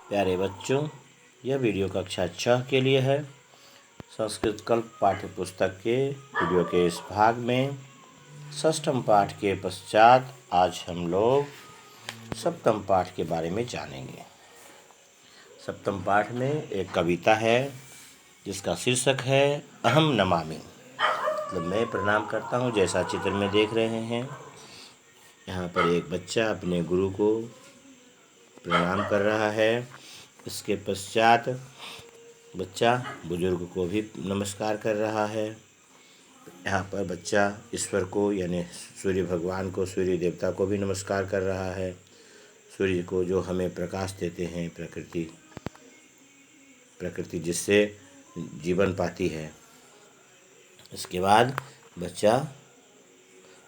प्यारे बच्चों, यह वीडियो कक्षा 6 के लिए है। संस्कृत कल्प पाठ्य पुस्तक के वीडियो के इस भाग में षष्ठम पाठ के पश्चात आज हम लोग सप्तम पाठ के बारे में जानेंगे। सप्तम पाठ में एक कविता है जिसका शीर्षक है अहम नमामि, मतलब मैं प्रणाम करता हूँ। जैसा चित्र में देख रहे हैं, यहाँ पर एक बच्चा अपने गुरु को प्रणाम कर रहा है। इसके पश्चात बच्चा बुजुर्ग को भी नमस्कार कर रहा है। यहाँ पर बच्चा ईश्वर को यानी सूर्य भगवान को, सूर्य देवता को भी नमस्कार कर रहा है। सूर्य को जो हमें प्रकाश देते हैं, प्रकृति जिससे जीवन पाती है। इसके बाद बच्चा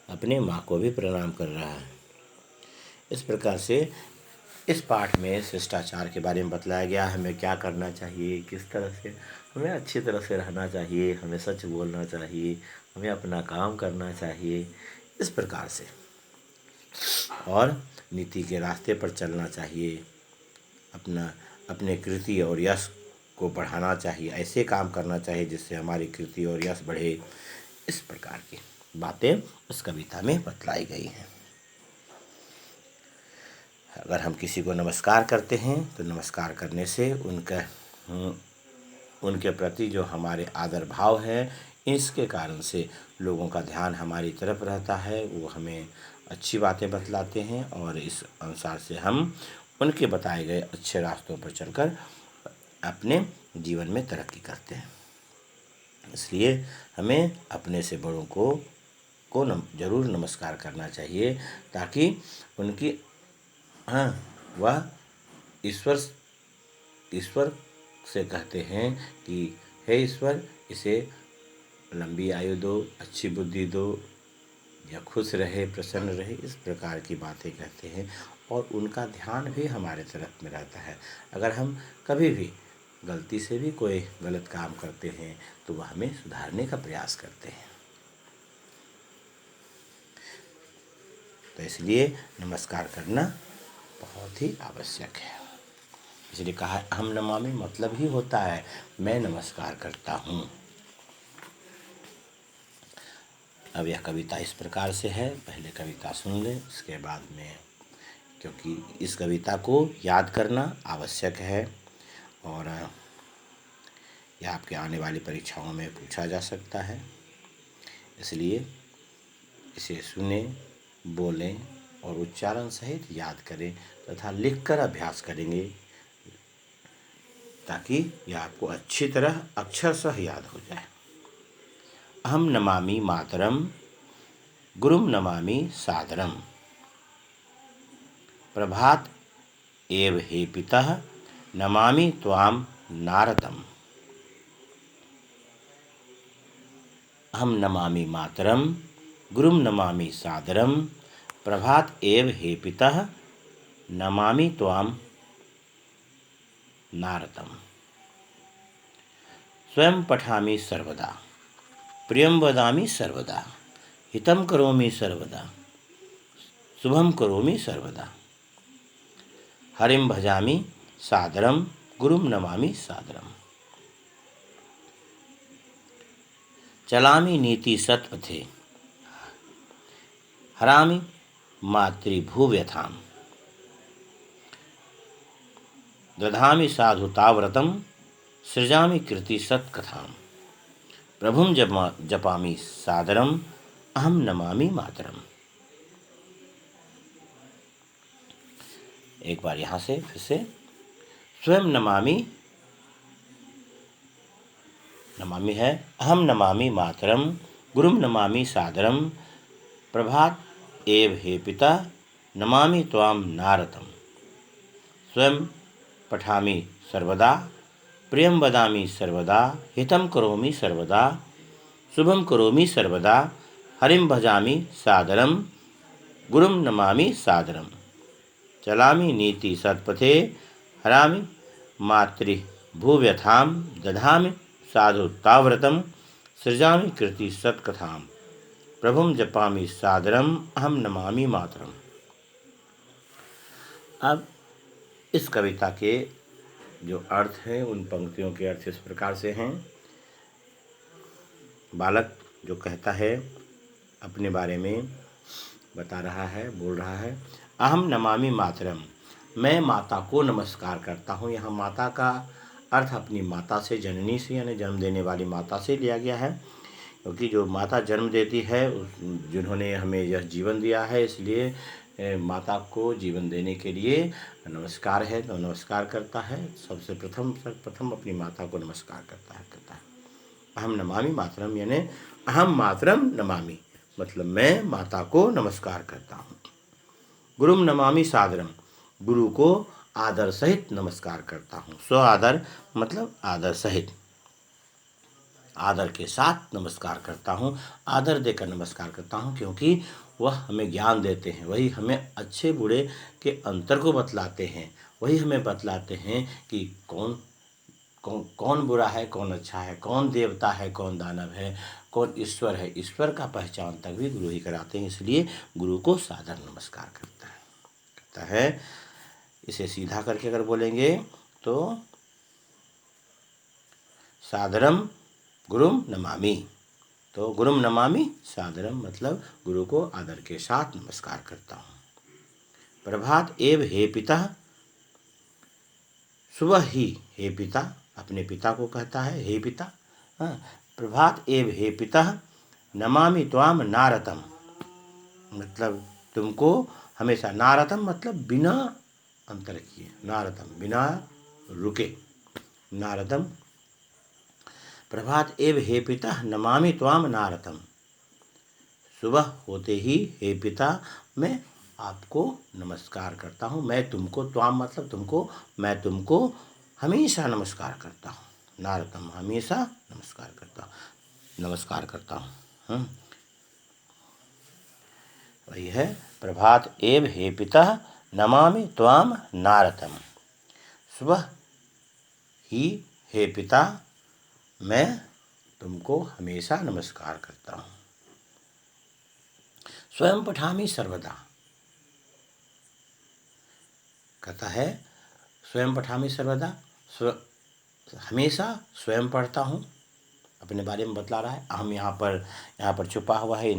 अपने माँ को भी प्रणाम कर रहा है। इस प्रकार से इस पाठ में शिष्टाचार के बारे में बतलाया गया, हमें क्या करना चाहिए, किस तरह से हमें अच्छी तरह से रहना चाहिए, हमें सच बोलना चाहिए, हमें अपना काम करना चाहिए, इस प्रकार से, और नीति के रास्ते पर चलना चाहिए। अपने कृति और यश को बढ़ाना चाहिए, ऐसे काम करना चाहिए जिससे हमारी कृति और यश बढ़े। इस प्रकार की बातें इस कविता में बतलाई गई हैं। अगर हम किसी को नमस्कार करते हैं तो नमस्कार करने से उनके प्रति जो हमारे आदर भाव है, इसके कारण से लोगों का ध्यान हमारी तरफ रहता है। वो हमें अच्छी बातें बतलाते हैं और इस अनुसार से हम उनके बताए गए अच्छे रास्तों पर चलकर अपने जीवन में तरक्की करते हैं। इसलिए हमें अपने से बड़ों को जरूर नमस्कार करना चाहिए, ताकि उनकी वह ईश्वर से कहते हैं कि हे ईश्वर, इसे लंबी आयु दो, अच्छी बुद्धि दो, या खुश रहे, प्रसन्न रहे, इस प्रकार की बातें कहते हैं। और उनका ध्यान भी हमारे तरफ में रहता है। अगर हम कभी भी गलती से भी कोई गलत काम करते हैं तो वह हमें सुधारने का प्रयास करते हैं। तो इसलिए नमस्कार करना बहुत ही आवश्यक है। इसलिए कहा अहम नमामि, मतलब ही होता है मैं नमस्कार करता हूँ। अब यह कविता इस प्रकार से है, पहले कविता सुन लें, उसके बाद में, क्योंकि इस कविता को याद करना आवश्यक है और यह आपके आने वाली परीक्षाओं में पूछा जा सकता है। इसलिए इसे सुने, बोलें और उच्चारण सहित याद करें तथा लिखकर अभ्यास करेंगे, ताकि यह आपको अच्छी तरह अक्षरशः याद हो जाए। अहम नमामि मातरम, गुरुम नमामि सादरम, प्रभात एव हे पितः, नमामि त्वाम नारदम। अहम नमामि मातरम, गुरुम नमामि सादरम, प्रभात एव हे पितः, नमामि त्वाम नारदम। स्वयं पठामि सर्वदा, प्रियं वदामि सर्वदा, हितं करोमि सर्वदा, शुभं करोमि सर्वदा, हरिं भजामि सादरम, गुरुं नमामि सादरम। चलामि नीति सत्पथे, हरामि मातृभुव्यथां, दधामि साधुताव्रतं, सृजामि कृति सत्कथां, प्रभुं जपामि सादरम, अहम नमामि मातरम। एक बार यहाँ से फिर से, स्वयं नमामि है अहम नमामि मातरम, गुरुम नमामि सादरम, प्रभात एव हे पिता, नमामि त्वाम नारदम। स्वयं पठामि सर्वदा, प्रियं वदामि सर्वदा, हितं करोमि सर्वदा, शुभं करोमि सर्वदा, हरिं भजामि सादरम, गुरुं नमामि सादरम। चलामि नीति सत्पथे, हरामि मातृभुव्यथां, दधामि साधुताव्रतं, सृजामि कृति सत्कथां, प्रभुं जपामि सादरम, अहम नमामि मातरम। अब इस कविता के जो अर्थ है उन पंक्तियों के अर्थ इस प्रकार से हैं। बालक जो कहता है, अपने बारे में बता रहा है, बोल रहा है, अहम नमामि मातरम, मैं माता को नमस्कार करता हूँ। यहाँ माता का अर्थ अपनी माता से, जननी से, यानी जन्म देने वाली माता से लिया गया है, क्योंकि जो माता जन्म देती है, जिन्होंने हमें यह जीवन दिया है, इसलिए माता को जीवन देने के लिए नमस्कार है, तो नमस्कार करता है। सबसे सर्वप्रथम अपनी माता को नमस्कार करता है। अहम नमामि मातरम, यानी अहम मातरम नमामि, मतलब मैं माता को नमस्कार करता हूँ। गुरुम नमामि सादरम, गुरु को आदर सहित नमस्कार करता हूँ। स्व आदर मतलब आदर सहित, आदर के साथ नमस्कार करता हूँ, आदर देकर नमस्कार करता हूँ, क्योंकि वह हमें ज्ञान देते हैं, वही हमें अच्छे बुरे के अंतर को बतलाते हैं, वही हमें बतलाते हैं कि कौन बुरा है, कौन अच्छा है, कौन देवता है, कौन दानव है, कौन ईश्वर है। ईश्वर का पहचान तक भी गुरु ही कराते हैं, इसलिए गुरु को सादर नमस्कार करता है। इसे सीधा करके अगर बोलेंगे तो सादरम गुरुम नमामि, तो गुरुम नमामि सादरम मतलब गुरु को आदर के साथ नमस्कार करता हूँ। प्रभात एव हे पिता, सुबह ही हे पिता, अपने पिता को कहता है हे पिता। प्रभात एव हे पिता, नमामि त्वाम नारतम, मतलब तुमको हमेशा, नारतम मतलब बिना अंतर किए, नारतम बिना रुके, नारतम। प्रभात एव हे पिता नमामि त्वाम नारतम, सुबह होते ही हे पिता मैं आपको नमस्कार करता हूँ। मैं तुमको, त्वाम मतलब तुमको, मैं तुमको हमेशा नमस्कार करता हूँ। नारतम हमेशा नमस्कार करता हूँ। वही है, प्रभात एव हे पिता नमामि त्वाम नारतम, सुबह ही हे पिता मैं तुमको हमेशा नमस्कार करता हूँ। स्वयं पठामि सर्वदा, कहता है स्वयं पठामि सर्वदा, हमेशा स्वयं पढ़ता हूँ, अपने बारे में बतला रहा है। अहम यहाँ पर छुपा हुआ है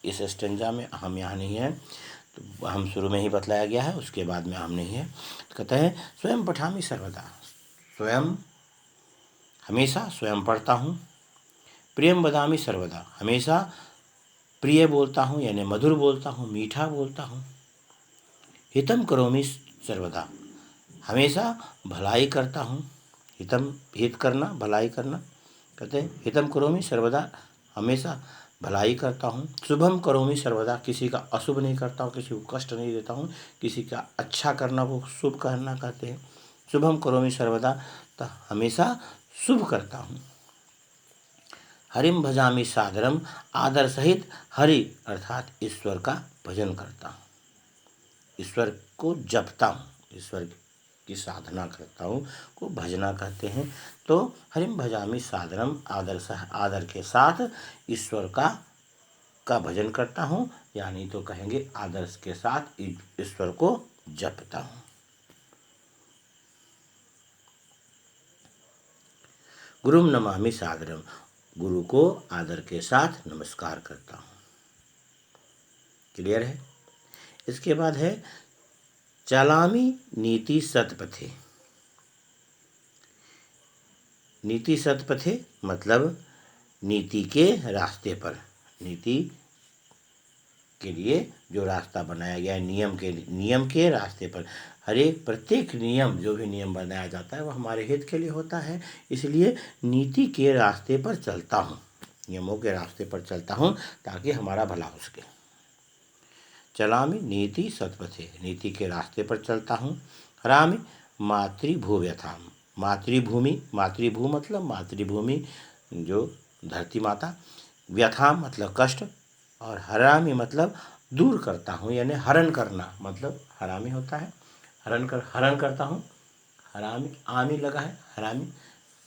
इस स्टेंजा में, अहम यहाँ नहीं है, तो अहम शुरू में ही बतलाया गया है, उसके बाद में अहम नहीं है। तो कहते हैं स्वयं पठामि सर्वदा, स्वयं हमेशा स्वयं पढ़ता हूँ। प्रियम वदामि सर्वदा, हमेशा प्रिय बोलता हूँ, यानी मधुर बोलता हूँ, मीठा बोलता हूँ। हितम करोमि सर्वदा, हमेशा भलाई करता हूँ। हितम, हित करना, भलाई करना, कहते हैं हितम करोमि सर्वदा, हमेशा भलाई करता हूँ। शुभम करोमि सर्वदा, किसी का अशुभ नहीं करता हूँ, किसी को कष्ट नहीं देता हूँ, किसी का अच्छा करना को शुभ करना कहते हैं। शुभम करोमि सर्वदा, तो हमेशा शुभ करता हूँ। हरिम भजामि सादरम, आदर सहित हरि अर्थात ईश्वर का भजन करता हूँ, ईश्वर को जपता हूँ, ईश्वर की साधना करता हूँ, को भजना कहते हैं। तो हरिम भजामि सादरम, आदर के साथ ईश्वर का भजन करता हूँ, यानी तो कहेंगे आदर्श के साथ ईश्वर को जपता हूँ। गुरुम नमामि सादरम, गुरु को आदर के साथ नमस्कार करता हूँ। क्लियर है। इसके बाद है चलामि नीति सतपथे, नीति सतपथे मतलब नीति के रास्ते पर, नीति के लिए जो रास्ता बनाया गया है, नियम के रास्ते पर। हर एक प्रत्येक नियम, जो भी नियम बनाया जाता है वो हमारे हित के लिए होता है, इसलिए नीति के रास्ते पर चलता हूँ, नियमों के रास्ते पर चलता हूँ ताकि हमारा भला हो सके। चलामि नीति सतपथे, नीति के रास्ते पर चलता हूँ। हरामि मातृभूव्यथाम, मातृभूमि, मातृभू मतलब मातृभूमि जो धरती माता, व्यथाम मतलब कष्ट, और हरामी मतलब दूर करता हूँ, यानी हरण करना, मतलब हरामी होता है हरण करता हूँ। हरामी आमी लगा है, हरामी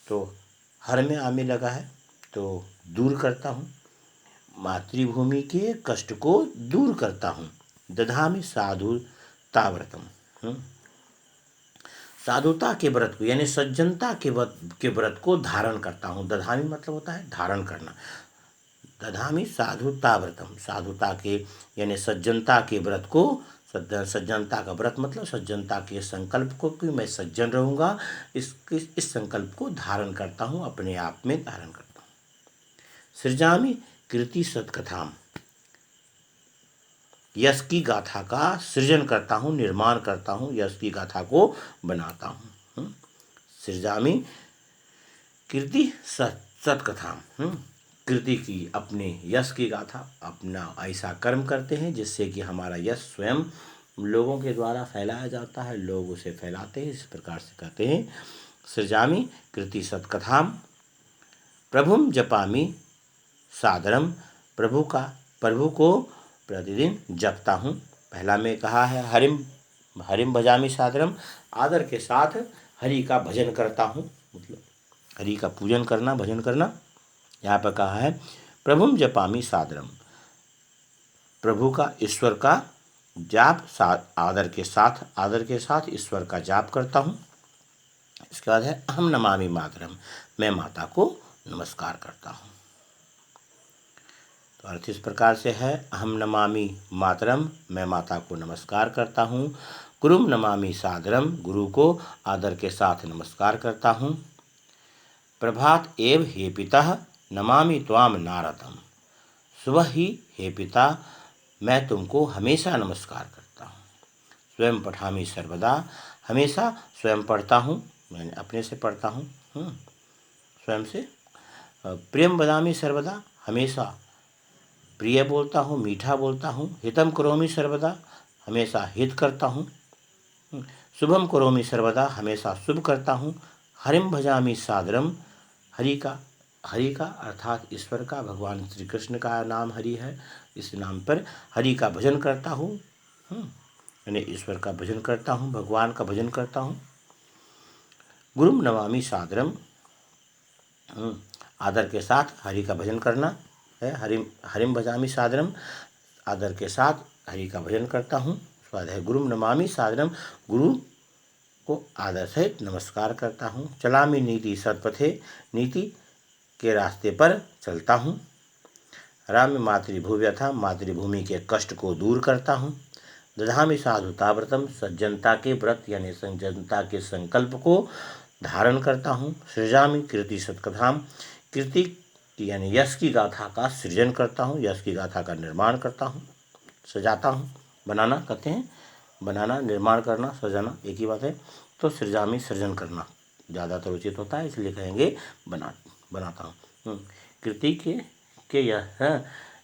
तो हर में आमी लगा है, तो दूर करता हूँ, मातृभूमि के कष्ट को दूर करता हूँ। दधामि साधु ताव्रतम, साधुता के व्रत को यानी सज्जनता के व्रत को धारण करता हूँ। दधामी मतलब होता है धारण करना। दधामी साधुता व्रतम, साधुता के यानी सज्जनता के व्रत को, सज्जनता का व्रत मतलब सज्जनता के संकल्प को कि मैं सज्जन रहूँगा, इस संकल्प को धारण करता हूँ, अपने आप में धारण करता हूँ। सृजामि कृति सत्कथाम, यश की गाथा का सृजन करता हूँ, निर्माण करता हूँ, यश की गाथा को बनाता हूँ। सृजामि कृति सत्कथाम, कृति की अपने यश की गाथा, अपना ऐसा कर्म करते हैं जिससे कि हमारा यश स्वयं लोगों के द्वारा फैलाया जाता है, लोग उसे फैलाते हैं। इस प्रकार से कहते हैं सृजामि कृति सत्कथाम, प्रभुम जपामि सादरम, प्रभु को प्रतिदिन जपता हूँ। पहला में कहा है हरिम भजामि सादरम, आदर के साथ हरि का भजन करता हूँ, मतलब हरि का पूजन करना, भजन करना। यहाँ पर कहा है प्रभुम जपामि सादरम, प्रभु का, ईश्वर का जाप आदर के साथ ईश्वर का जाप करता हूँ। इसके बाद है अहम नमामि मातरम, मैं माता को नमस्कार करता हूँ। तो अर्थ इस प्रकार से है अहम नमामि मातरम, मैं माता को नमस्कार करता हूँ। गुरुम नमामि सादरम, गुरु को आदर के साथ नमस्कार करता हूँ। प्रभात एव हे पिता नमामि त्वाम नारदम, सुबह ही हे पिता मैं तुमको हमेशा नमस्कार करता हूँ। स्वयं पठामि सर्वदा, हमेशा स्वयं पढ़ता हूँ, मैंने अपने से पढ़ता हूँ, स्वयं से। प्रियम वदामि सर्वदा, हमेशा प्रिय बोलता हूँ, मीठा बोलता हूँ। हितम करोमि सर्वदा, हमेशा हित करता हूँ। शुभम करोमि सर्वदा, हमेशा शुभ करता हूँ। हरिम भजामि सादरम, हरि का अर्थात ईश्वर का, भगवान श्री कृष्ण का नाम हरि है, इस नाम पर हरि का भजन करता हूँ, यानी ईश्वर का भजन करता हूँ, भगवान का भजन करता हूँ। गुरुम नमामि सादरम, आदर के साथ हरि का भजन करना है। हरिम भजामि सादरम, आदर के साथ हरि का भजन करता हूँ। उसके बाद है गुरुम नमामि सादरम, गुरु को आदर सहित नमस्कार करता हूँ। चलामि नीति सत्पथे, नीति के रास्ते पर चलता हूँ। राम मातृभूव्यथा, मातृभूमि के कष्ट को दूर करता हूँ। दधामि साधुता व्रतम, सज्जनता के व्रत यानी सज्जनता के संकल्प को धारण करता हूँ। सृजामि कृति सत्कथाम, कृति यानी यश की गाथा का सृजन करता हूँ, यश की गाथा का निर्माण करता हूँ, सजाता हूँ। बनाना कहते हैं, बनाना, निर्माण करना, सजाना एक ही बात है। तो सृजामि सृजन करना ज़्यादातर उचित होता है, इसलिए कहेंगे बनाता हूँ। कृति के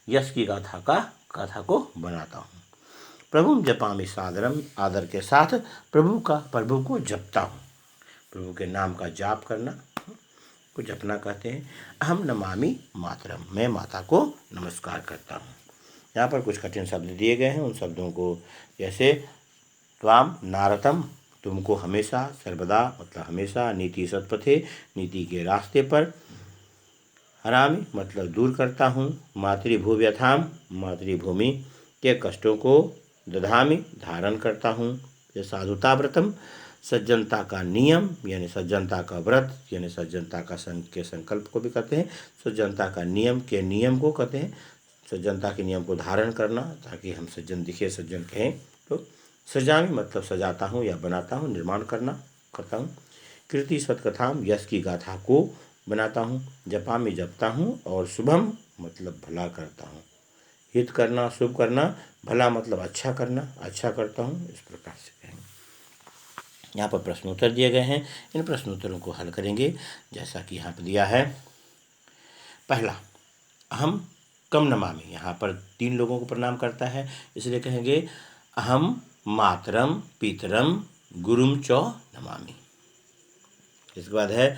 यश की गाथा को बनाता हूँ। प्रभु जपामि सादरम, आदर के साथ प्रभु को जपता हूँ, प्रभु के नाम का जाप करना को जपना कहते हैं। अहम नमामि मातरम, मैं माता को नमस्कार करता हूँ। यहाँ पर कुछ कठिन शब्द दिए गए हैं, उन शब्दों को जैसे त्वाम नारतम, तुमको हमेशा, सर्वदा मतलब हमेशा, नीति सत्पथे, नीति के रास्ते पर, हरामि मतलब दूर करता हूँ, मातृभूव्यथाम, मातृभूमि के कष्टों को, दधामि धारण करता हूँ। ये साधुता व्रतम, सज्जनता का नियम यानी सज्जनता का व्रत यानी सज्जनता का के संकल्प को भी कहते हैं। सज्जनता का नियम को कहते हैं, सज्जनता के नियम को धारण करना ताकि हम सज्जन दिखे, सज्जन कहें। तो सृजामि मतलब सजाता हूँ या बनाता हूँ, निर्माण करता हूँ। कृति सत्कथाम, यश की गाथा को बनाता हूँ। जपामि जपता हूँ, और शुभम मतलब भला करता हूँ। हित करना, शुभ करना, भला मतलब अच्छा करना, अच्छा करता हूँ, इस प्रकार से कहेंगे। यहाँ पर प्रश्नोत्तर दिए गए हैं, इन प्रश्नोत्तरों को हल करेंगे जैसा कि यहाँ पर दिया है। पहला, अहम कम नमामि, यहाँ पर 3 लोगों को प्रणाम करता है, इसलिए कहेंगे अहम मातरम पितरम गुरुम च नमामि। इसके बाद है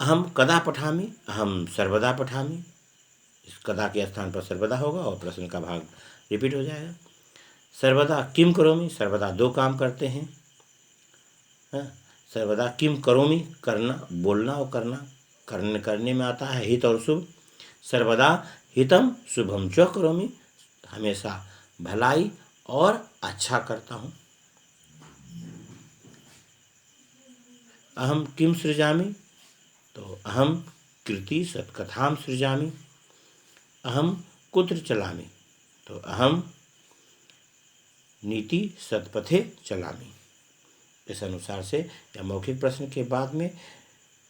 अहम कदा पठामि, अहम सर्वदा पठामि, इस कदा के स्थान पर सर्वदा होगा और प्रश्न का भाग रिपीट हो जाएगा। सर्वदा किम करोमि, सर्वदा 2 काम करते हैं, सर्वदा किम करोमि करना, बोलना और करने में आता है हित और शुभ। सर्वदा हितम शुभम च करोमि, हमेशा भलाई और अच्छा करता हूँ। अहम किम सृजामि, तो अहम कृति सत्कथां सृजामि। अहम कुत्र चलामि, तो अहम नीति सत्पथे चलामि। इस अनुसार से या मौखिक प्रश्न के बाद में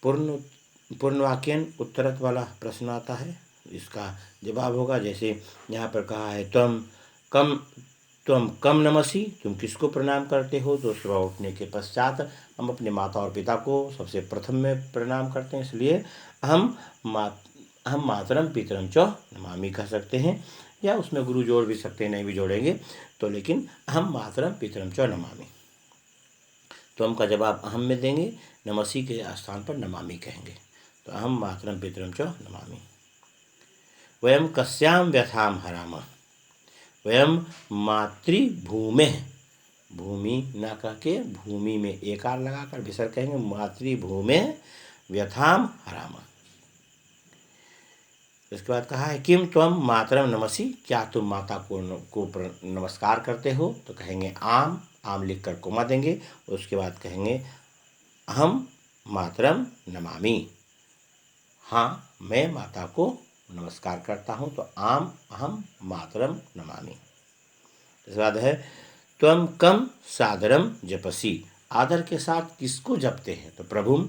पूर्ण वाक्यन उत्तरत वाला प्रश्न आता है। इसका जवाब होगा, जैसे यहाँ पर कहा है त्वम कम नमसि, तुम किसको प्रणाम करते हो। तो सुबह उठने के पश्चात हम अपने माता और पिता को सबसे प्रथम में प्रणाम करते हैं, इसलिए हम मातरम पितरम च नमामि कह सकते हैं, या उसमें गुरु जोड़ भी सकते हैं, नहीं भी जोड़ेंगे तो, लेकिन हम मातरम पितरम च नमामि। त्वम का जवाब अहम में देंगे, नमसि के स्थान पर नमामि कहेंगे। तो अहम मातरम पितरम च नमामि। वयम कस्यां व्यथां हरामः, वयम मातृभूमेः, भूमि ना कह के भूमि में एकार लगाकर विसर्ग कहेंगे, मातृभूमेः व्यथां हरामः। इसके बाद कहा है किम त्वम मातरम नमसि, क्या तुम माता को नमस्कार करते हो। तो कहेंगे आम लिखकर कोमा देंगे। उसके बाद कहेंगे अहम मातरम नमामि, हाँ मैं माता को नमस्कार करता हूँ। तो अहम मातरम नमामि। इसके बाद है त्वम कम सादरम जपसि, आदर के साथ किसको जपते हैं। तो प्रभुम,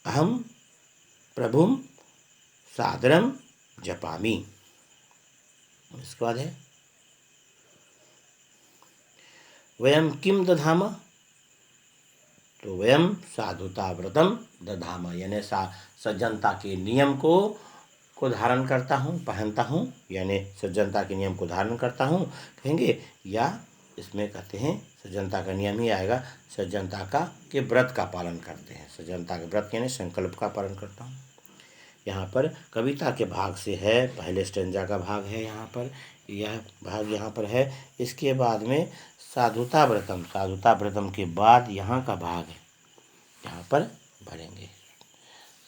अहम प्रभुम सादरम जपामि। इसके बाद है वयम किम दधाम, तो वयम साधुता व्रतम दधाम, यानी सज्जनता के नियम को धारण करता हूँ, पहनता हूँ, यानी सज्जनता के नियम को धारण करता हूँ कहेंगे। या इसमें कहते हैं सज्जनता का नियम ही आएगा, सज्जनता के व्रत का पालन करते हैं। सज्जनता के व्रत यानी संकल्प का पालन करता हूँ। यहाँ पर कविता के भाग से है, पहले स्टेंजा का भाग है, यहाँ पर यह भाग यहाँ पर है। इसके बाद में साधुता व्रतम के बाद यहाँ का भाग है, यहाँ पर भरेंगे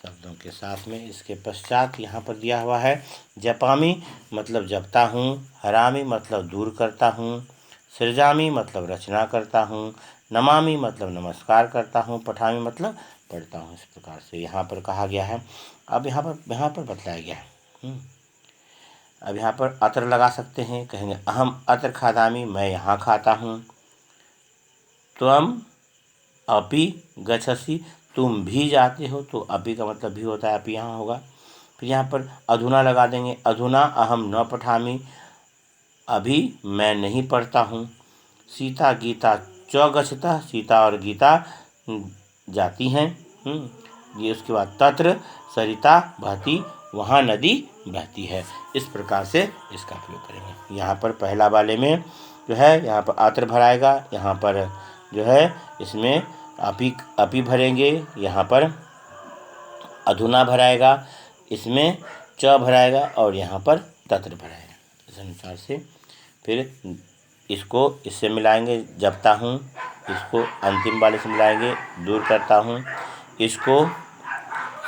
शब्दों के साथ में। इसके पश्चात यहाँ पर दिया हुआ है जपामि मतलब जपता हूँ, हरामि मतलब दूर करता हूँ, सृजामि मतलब रचना करता हूँ, नमामि मतलब नमस्कार करता हूँ, पठामि मतलब पढ़ता हूँ। इस प्रकार से यहाँ पर कहा गया है। अब यहाँ पर बतलाया गया है। अब यहाँ पर अत्र लगा सकते हैं, कहेंगे अहम अत्र खादामि, मैं यहाँ खाता हूँ। त्वम अपि गच्छसि, तुम भी जाते हो। तो अपि का मतलब भी होता है, अपि यहाँ होगा। फिर यहाँ पर अधुना लगा देंगे, अधुना अहम न पठामि, अभी मैं नहीं पढ़ता हूँ। सीता गीता च गच्छतः, सीता और गीता जाती हैं। ये उसके बाद तत्र सरिता बहती, वहाँ नदी बहती है। इस प्रकार से इसका प्रयोग करेंगे। यहाँ पर पहला वाले में जो है, यहाँ पर आत्र भराएगा, यहाँ पर जो है इसमें अपी भरेंगे, यहाँ पर अधुना भराएगा, इसमें च भराएगा और यहाँ पर तत्र भराएगा। इस अनुसार से फिर इसको इससे मिलाएंगे, जपता हूँ, इसको अंतिम वाले से मिलाएंगे, दूर करता हूँ, इसको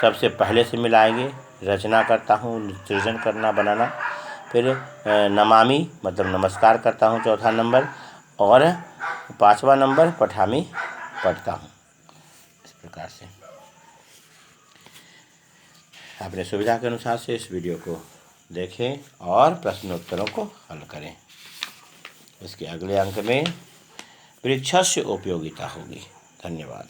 सबसे पहले से मिलाएंगे, रचना करता हूँ, सृजन करना बनाना। फिर नमामि मतलब नमस्कार करता हूँ, चौथा नंबर, और पांचवा नंबर पठामि पढ़ता हूँ। इस प्रकार से अपने सुविधा के अनुसार से इस वीडियो को देखें और प्रश्नोत्तरों को हल करें। इसके अगले अंक में वृक्षस्य उपयोगिता होगी। धन्यवाद।